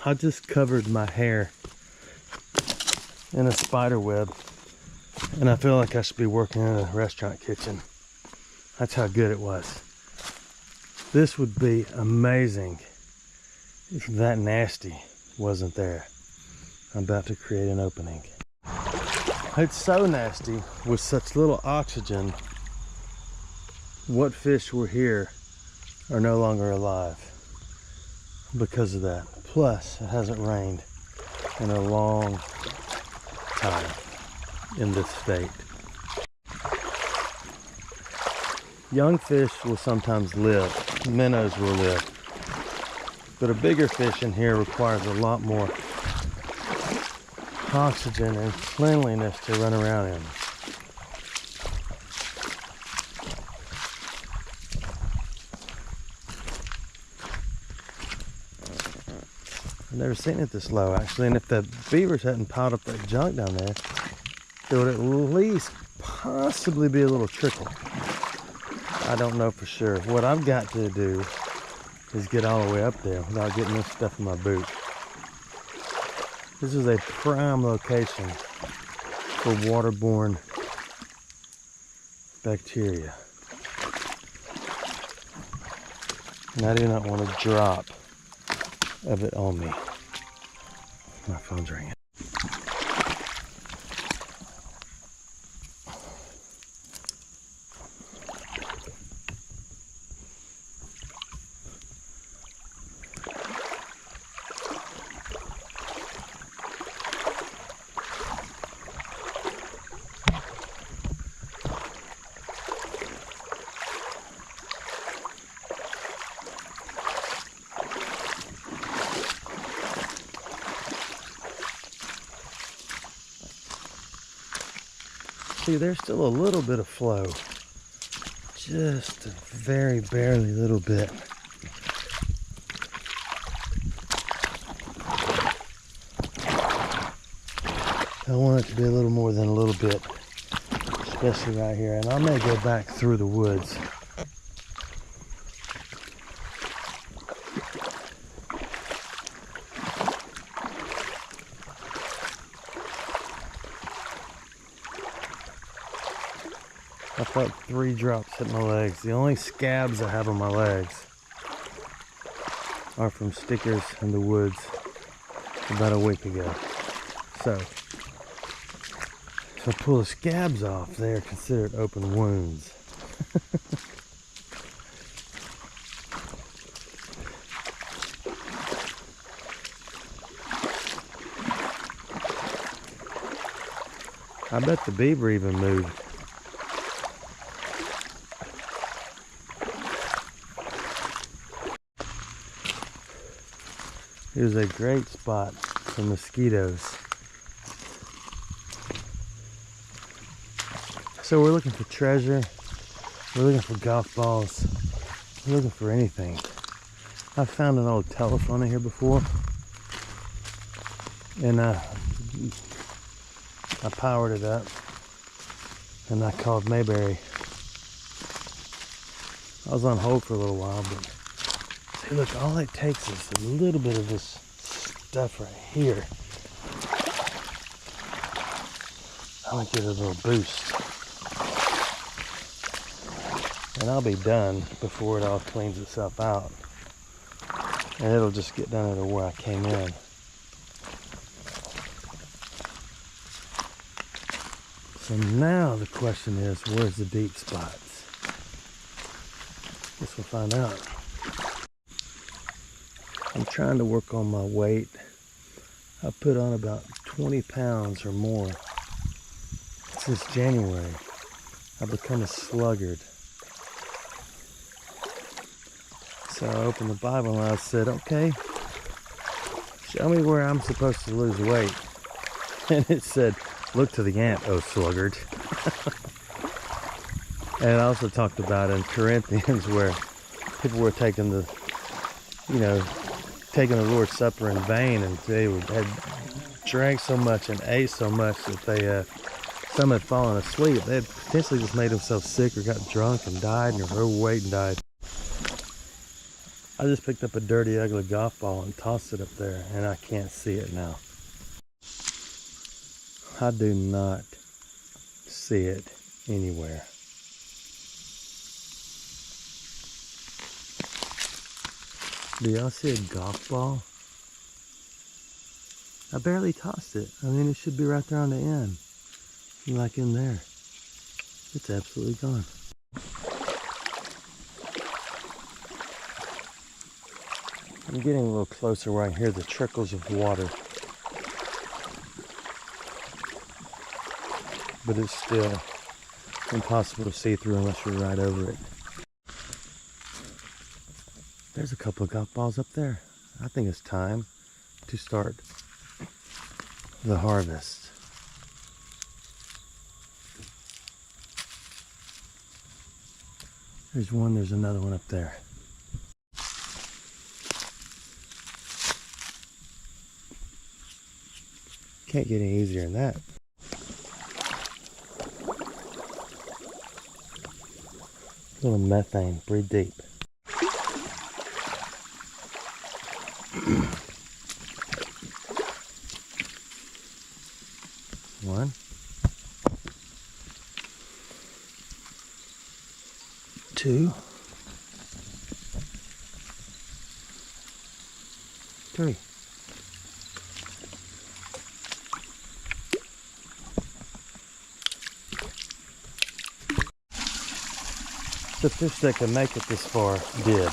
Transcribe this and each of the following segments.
I just covered my hair in a spider web, and I feel like I should be working in a restaurant kitchen. That's how good it was. This would be amazing if that nasty wasn't there. I'm about to create an opening. It's so nasty with such little oxygen. What fish were here are no longer alive because of that. Plus, it hasn't rained in a long time in this state. Young fish will sometimes live, minnows will live, but a bigger fish in here requires a lot more oxygen and cleanliness to run around in. I've never seen it this low, actually, and if the beavers hadn't piled up that junk down there, there would at least possibly be a little trickle. I don't know for sure. What I've got to do is get all the way up there without getting this stuff in my boot. This is a prime location for waterborne bacteria. And I do not want a drop of it on me. My phone's ringing. See, there's still a little bit of flow. Just a very barely little bit. I want it to be a little more than a little bit, especially right here. And I may go back through the woods. I felt 3 drops hit my legs. The only scabs I have on my legs are from stickers in the woods about a week ago. So if I pull the scabs off, they are considered open wounds. I bet the beaver even moved. It was a great spot for mosquitoes. So we're looking for treasure, we're looking for golf balls, we're looking for anything. I found an old telephone in here before, and I powered it up, and I called Mayberry. I was on hold for a little while, but see, look, all it takes is a little bit of this stuff right here. I'm gonna give it a little boost. And I'll be done before it all cleans itself out. And it'll just get down to where I came in. So now the question is, where's the deep spots? Guess we'll find out. I'm trying to work on my weight. I put on about 20 pounds or more. Since January, I've become a sluggard. So I opened the Bible and I said, okay, show me where I'm supposed to lose weight. And it said, look to the ant, oh sluggard. And I also talked about in Corinthians where people were taking the, taking the Lord's Supper in vain, and they had drank so much and ate so much that they, some had fallen asleep. They had potentially just made themselves sick or got drunk and died, and were overweight and died. I just picked up a dirty, ugly golf ball and tossed it up there, and I can't see it now. I do not see it anywhere. Do y'all see a golf ball? I barely tossed it. I mean, it should be right there on the end. Like in there. It's absolutely gone. I'm getting a little closer where I can hear the trickles of water. But it's still impossible to see through unless you're right over it. There's a couple of golf balls up there. I think it's time to start the harvest. There's one, there's another one up there. Can't get any easier than that. Little methane, breathe deep. One. Two. Three. The fish that can make it this far did.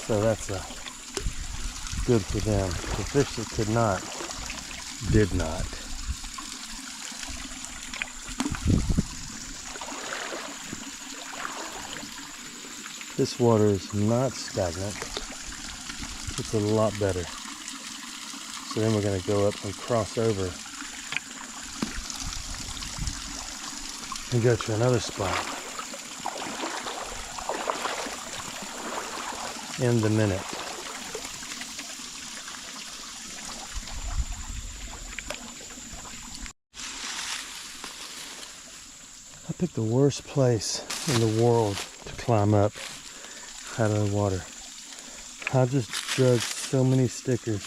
So that's good for them. The fish that could not, did not. This water is not stagnant. It's a lot better. So then we're going to go up and cross over and go to another spot in the minute. I picked the worst place in the world to climb up out of the water. I just dragged so many stickers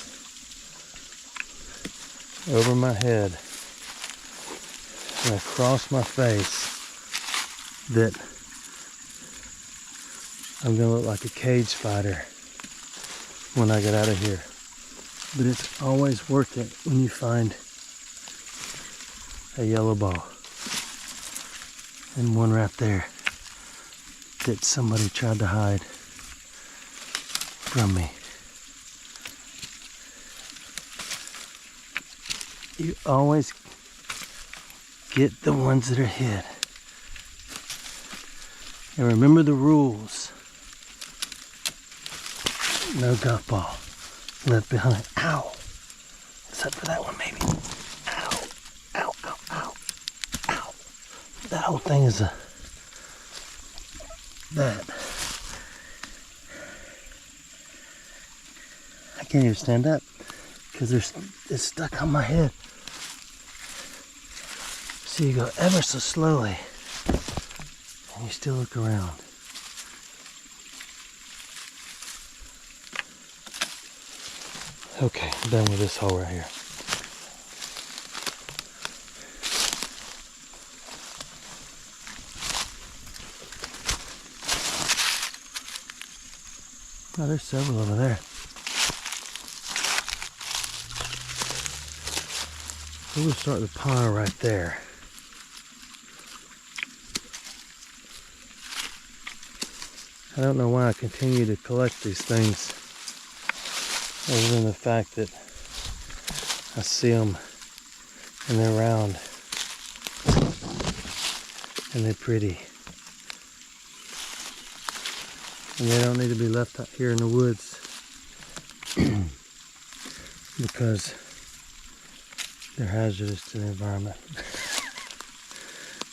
over my head and across my face that I'm gonna look like a cage fighter when I get out of here. But it's always worth it when you find a yellow ball. And one right there that somebody tried to hide from me. You always get the ones that are hid. And remember the rules. No golf ball left behind. Ow! Except for that one, maybe. Ow! Ow! Ow! Ow! Ow! That whole thing is that. I can't even stand up because it's stuck on my head. So you go ever so slowly and you still look around. Okay, I'm done with this hole right here. Oh, there's several over there. We'll start the pile right there. I don't know why I continue to collect these things, other than the fact that I see them and they're round and they're pretty. And they don't need to be left out here in the woods because they're hazardous to the environment.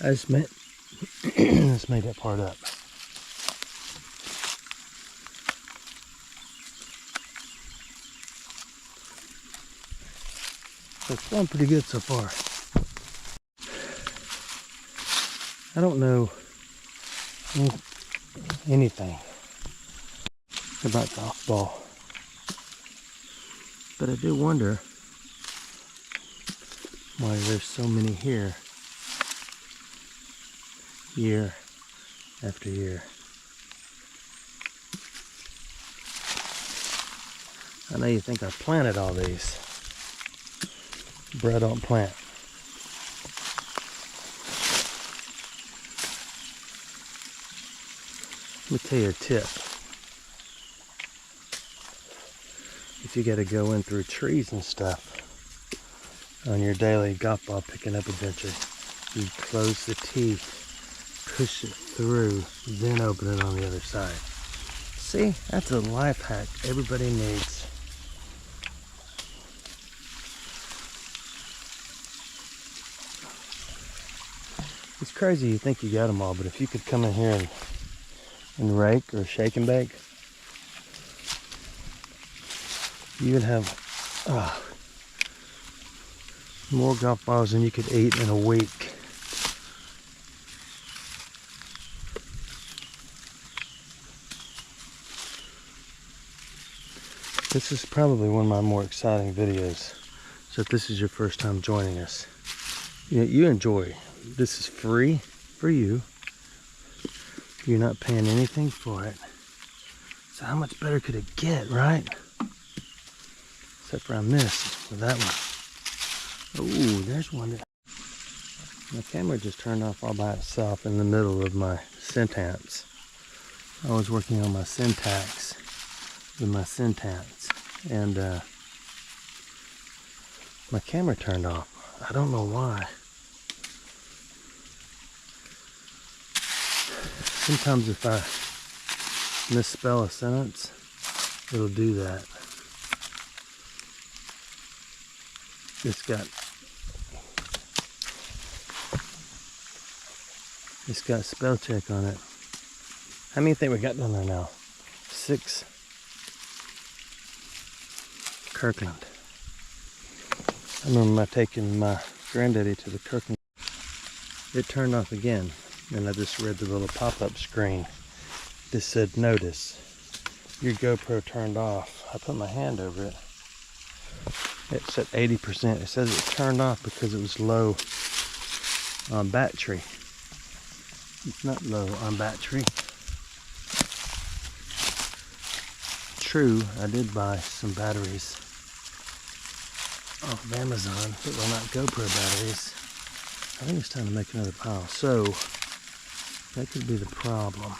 I just made that part up. So it's going pretty good so far. I don't know anything about golf ball. But I do wonder why there's so many here, year after year. I know you think I planted all these, but I don't plant. Let me tell you a tip. If you got to go in through trees and stuff on your daily golf ball picking up adventure, you close the tee, push it through, then open it on the other side. See, that's a life hack everybody needs. It's crazy you think you got them all, but if you could come in here and rake or shake and bake, you would have more golf balls than you could eat in a week. This is probably one of my more exciting videos. So if this is your first time joining us, you enjoy. This is free for you. You're not paying anything for it. So how much better could it get, right? Except for I missed with that one. Oh, there's one. My camera just turned off all by itself in the middle of my sentence. I was working on my syntax with my sentence, and my camera turned off. I don't know why. Sometimes if I misspell a sentence, it'll do that. It's got spell check on it. How many think we got down there now? 6. Kirkland. I remember taking my granddaddy to the Kirkland. It turned off again, and I just read the little pop-up screen. This said, notice, your GoPro turned off. I put my hand over it. It's at 80%. It says it turned off because it was low on battery. It's not low on battery. True, I did buy some batteries off of Amazon that were not GoPro batteries. I think it's time to make another pile. So, that could be the problem.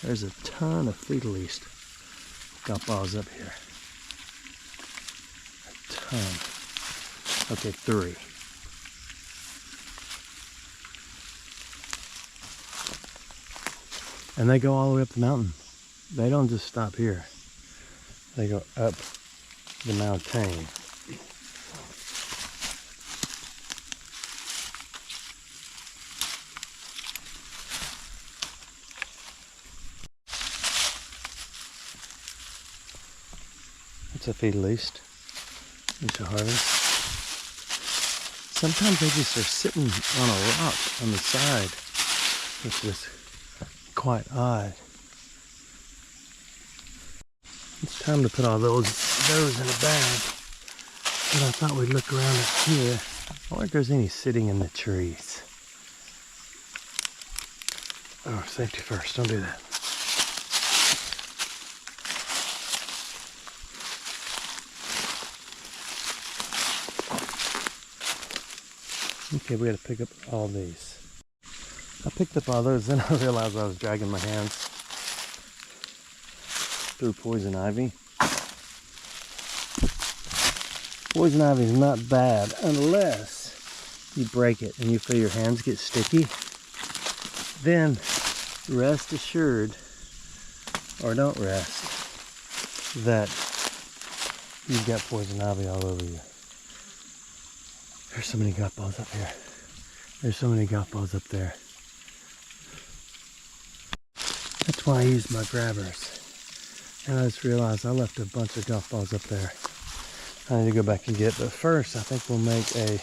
There's a ton of Fetal East golf balls up here. A ton. Okay, 3. And they go all the way up the mountain. They don't just stop here. They go up the mountain. It's a Fetal East. You should harvest. Sometimes they just are sitting on a rock on the side, which is quite odd. It's time to put all those in a bag. But I thought we'd look around up here. I wonder if there's any sitting in the trees. Oh, safety first. Don't do that. Okay, we gotta pick up all these. I picked up all those, then I realized I was dragging my hands through poison ivy. Poison ivy is not bad unless you break it and you feel your hands get sticky. Then rest assured, or don't rest, that you've got poison ivy all over you. There's so many golf balls up here. There's so many golf balls up there. That's why I use my grabbers. And I just realized I left a bunch of golf balls up there. I need to go back and get, but first I think we'll make a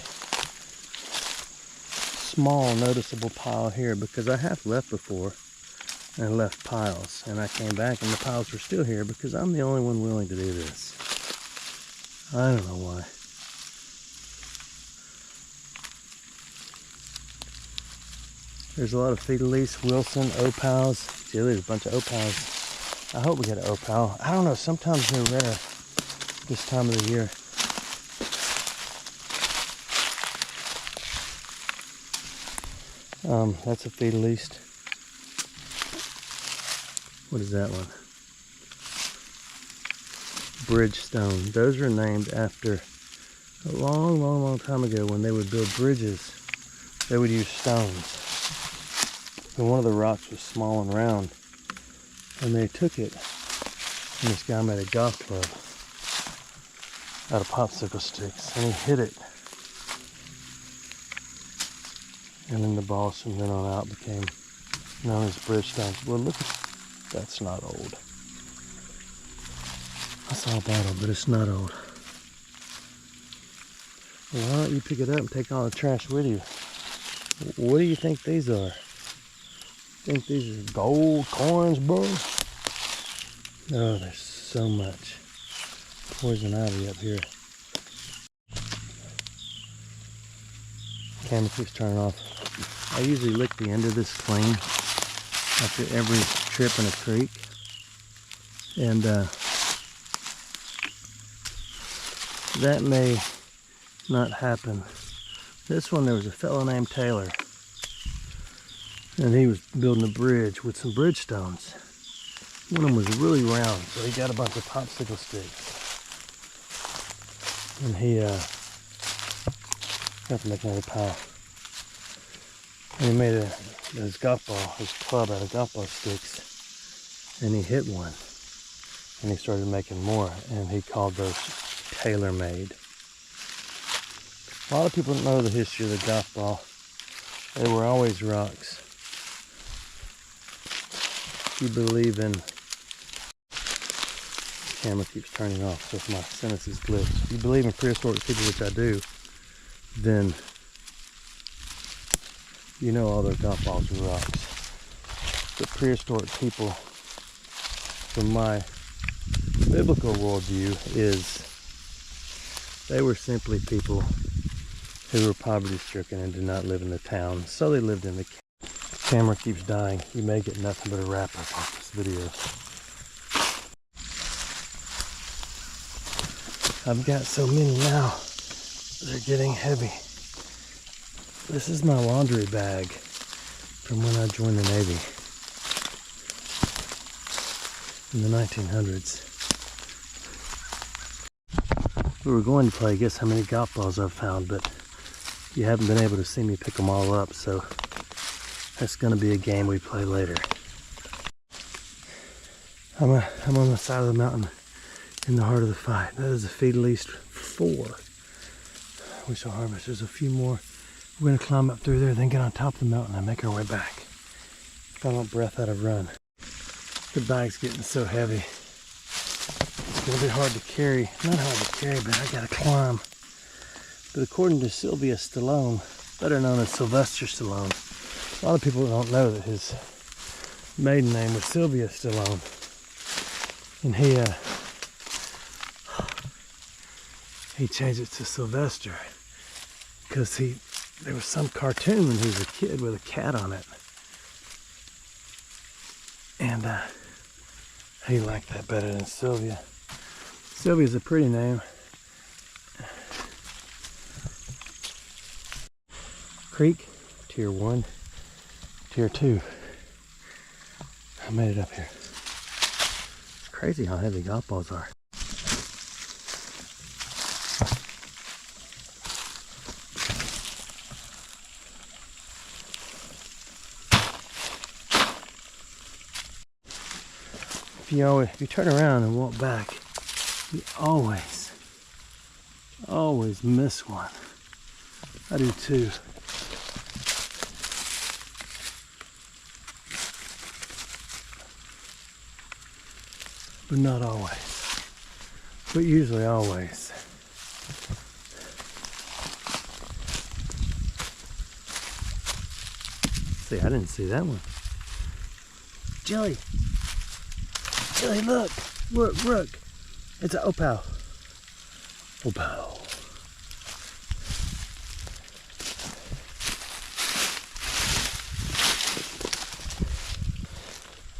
small noticeable pile here because I have left before and left piles, and I came back and the piles were still here because I'm the only one willing to do this. I don't know why. There's a lot of Fidelis, Wilson, Opals. See, there's a bunch of Opals. I hope we get an Opal. I don't know, sometimes they're rare this time of the year. That's a Fidelis. What is that one? Bridgestone. Those are named after a long time ago when they would build bridges. They would use stones. And one of the rocks was small and round. And they took it, and this guy made a golf club out of popsicle sticks. And he hit it. And then the balls from then on out became known as Bridgestones. Well, look at that's not old. I saw a bottle, but it's not old. Well, why don't you pick it up and take all the trash with you? What do you think these are? Think these are gold coins, bro? Oh, there's so much poison ivy up here. Camera keeps turning off. I usually lick the end of this clean after every trip in a creek, and that may not happen. This one, there was a fellow named Taylor, and he was building a bridge with some bridge stones. One of them was really round, so he got a bunch of popsicle sticks, and he got to make another pile. And he made his golf ball, his club out of golf ball sticks, and he hit one, and he started making more, and he called those tailor-made. A lot of people don't know the history of the golf ball. They were always rocks. If you believe in, the camera keeps turning off, so if my sentences glitch. If you believe in prehistoric people, which I do, then you know all their golf balls are rocks. But prehistoric people, from my biblical worldview, is they were simply people who were poverty-stricken and did not live in the town, so they lived in the camera keeps dying. You may get nothing but a wrap-up off this video. I've got so many now, they're getting heavy. This is my laundry bag from when I joined the Navy in the 1900s. We were going to play Guess How Many Golf Balls I've Found, but you haven't been able to see me pick them all up, so that's going to be a game we play later. I'm on the side of the mountain in the heart of the fight. That is a Fidelis 4. We shall harvest. There's a few more. We're going to climb up through there, then get on top of the mountain and make our way back. If I don't breath out of run. The bag's getting so heavy. It's going to be hard to carry. Not hard to carry, but I got to climb. But according to Sylvia Stallone, better known as Sylvester Stallone, a lot of people don't know that his maiden name was Sylvia Stallone. And he changed it to Sylvester because there was some cartoon when he was a kid with a cat on it. And he liked that better than Sylvia. Sylvia's a pretty name. Creek, tier 1, tier 2. I made it up here. It's crazy how heavy golf balls are. If you turn around and walk back, you always miss one. I do too. But not always. But usually always. See, I didn't see that one. Jelly. Jelly, look. Look, look. It's an opal. Opal.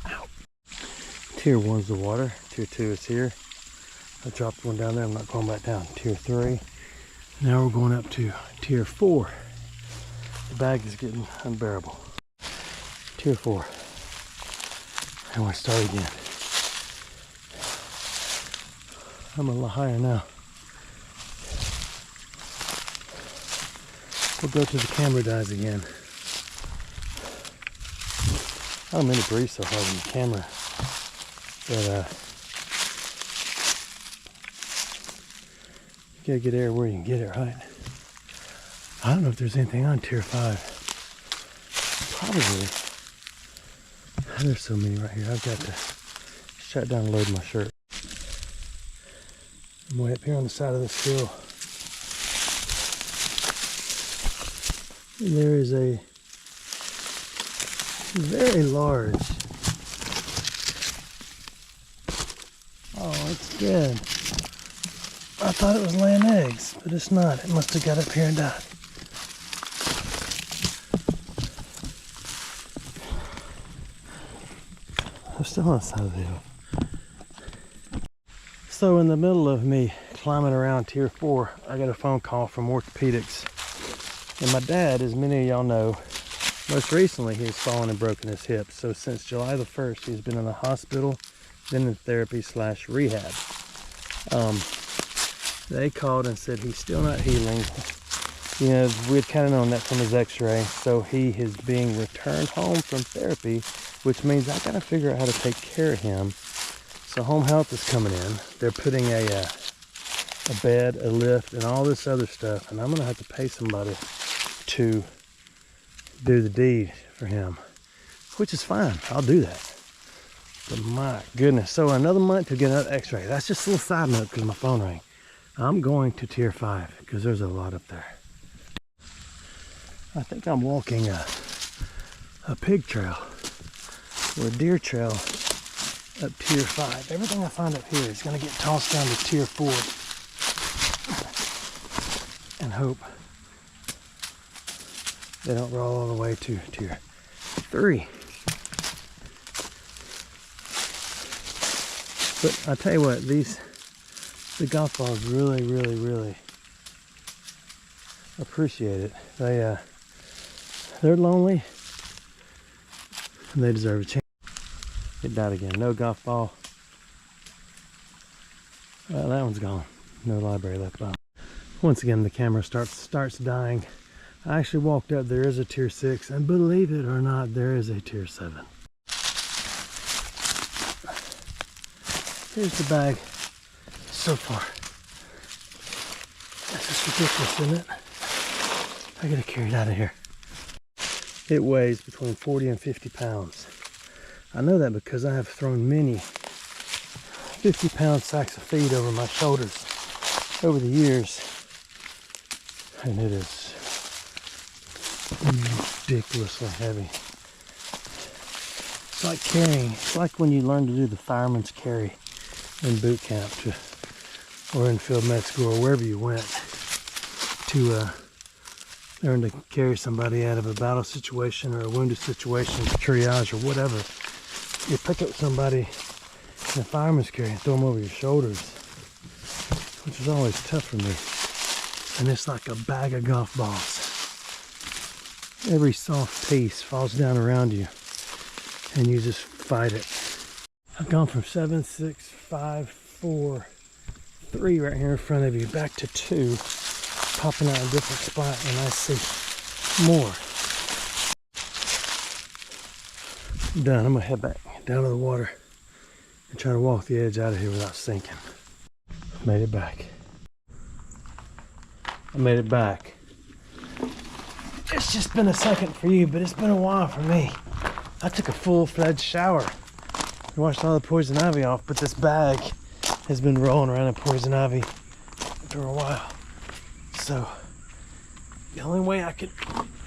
Ow. Tier 1's the water. Tier 2 is here. I dropped one down there. I'm not going back down. Tier 3. Now we're going up to Tier 4. The bag is getting unbearable. Tier 4. And we'll start again. I'm a little higher now. We'll go to the camera dies again. I don't mean to breathe so hard in the camera, but you gotta get air where you can get it, right? I don't know if there's anything on Tier 5. Probably. There's so many right here. I've got to shut down and load my shirt. I'm way up here on the side of this hill. And there is a very large. Oh, it's dead. I thought it was laying eggs, but it's not. It must have got up here and died. I'm still on the side of the hill. So in the middle of me climbing around Tier 4, I got a phone call from orthopedics. And my dad, as many of y'all know, most recently he's fallen and broken his hip. So since July the 1st, he's been in the hospital, been in therapy / rehab. They called and said he's still not healing. You know, we had kind of known that from his x-ray. So he is being returned home from therapy, which means I got to figure out how to take care of him. So home health is coming in. They're putting a bed, a lift, and all this other stuff. And I'm going to have to pay somebody to do the deed for him, which is fine. I'll do that. But my goodness. So another month to get another x-ray. That's just a little side note because my phone rang. I'm going to Tier 5 because there's a lot up there. I think I'm walking a pig trail or a deer trail up Tier 5. Everything I find up here is going to get tossed down to Tier 4 and hope they don't roll all the way to Tier 3. But I tell you what, the golf balls really appreciate it. They're lonely and they deserve a chance. It died again. No golf ball. Well, that one's gone. No library left behind. Once again, the camera starts dying. I actually walked up. There is a Tier 6, and believe it or not, there is a Tier 7. Here's the bag so far. That's just ridiculous, isn't it? I gotta carry it out of here. It weighs between 40 and 50 pounds. I know that because I have thrown many 50-pound sacks of feed over my shoulders over the years, and it is ridiculously heavy. It's like carrying, it's like when you learn to do the fireman's carry in boot camp or in field med school or wherever you went to learn to carry somebody out of a battle situation or a wounded situation, triage or whatever. You pick up somebody in a fireman's carry and throw them over your shoulders, which is always tough for me. And it's like a bag of golf balls. Every soft piece falls down around you and you just fight it. I've gone from 7, 6, 5, 4, 3 right here in front of you, back to 2, popping out a different spot, and I see more. I'm done. I'm gonna head back down to the water and try to walk the edge out of here without sinking. Made it back. I made it back. It's just been a second for you, but it's been a while for me. I took a full-fledged shower. I washed all the poison ivy off, but this bag has been rolling around in poison ivy for a while. So The only way I could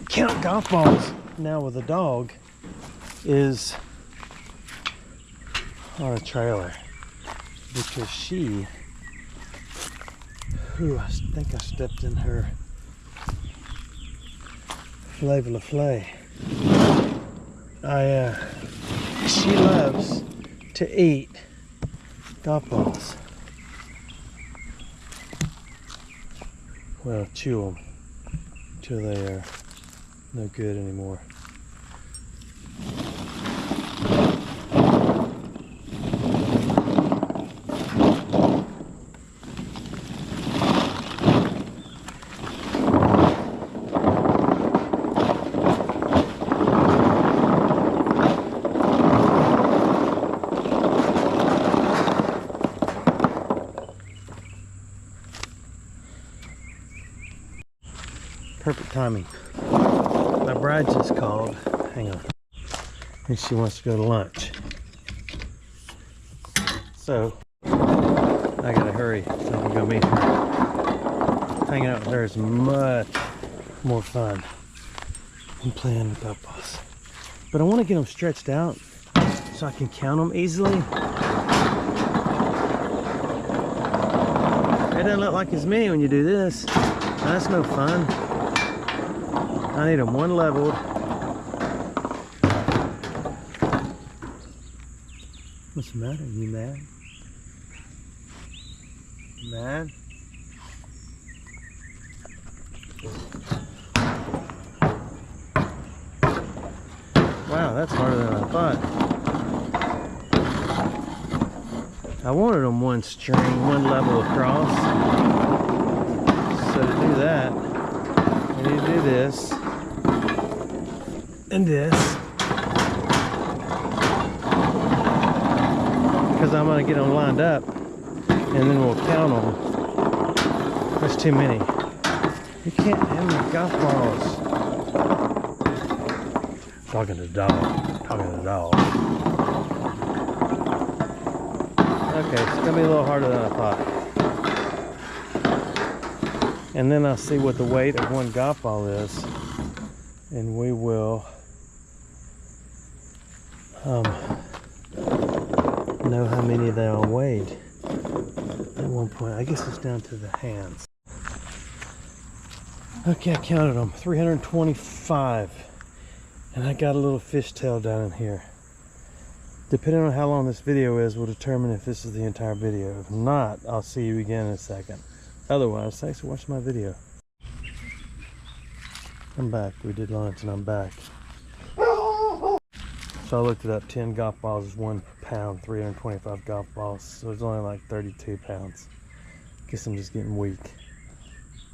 count golf balls now with a dog is on a trailer, because she, I think I stepped in her flavor la flay. She loves to eat golf balls. Well, chew them till they are no good anymore. Perfect timing. My bride just called. Hang on. And she wants to go to lunch. So I gotta hurry so I can go meet her. Hanging out with her is much more fun than playing with golf balls. But I want to get them stretched out so I can count them easily. It doesn't look like as many when you do this. That's no fun. I need them one leveled. What's the matter? You mad? Mad? Wow, that's harder than I thought. I wanted them one string, one level across. So to do that, I need to do this and this, because I'm going to get them lined up and then we'll count them. That's too many. You can't have any golf balls. Talking to the dog. Talking to the dog. Okay, it's going to be a little harder than I thought. And then I'll see what the weight of one golf ball is. And we will know how many they all weighed at one point. I guess it's down to the hands. Okay, I counted them. 325. And I got a little fishtail down in here. Depending on how long this video is, will determine if this is the entire video. If not, I'll see you again in a second. Otherwise, thanks for watching my video. I'm back. We did lunch and I'm back. So I looked it up. 10 golf balls is 1 pound, 325 golf balls. So it's only like 32 pounds. Guess I'm just getting weak.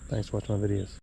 Thanks for watching my videos.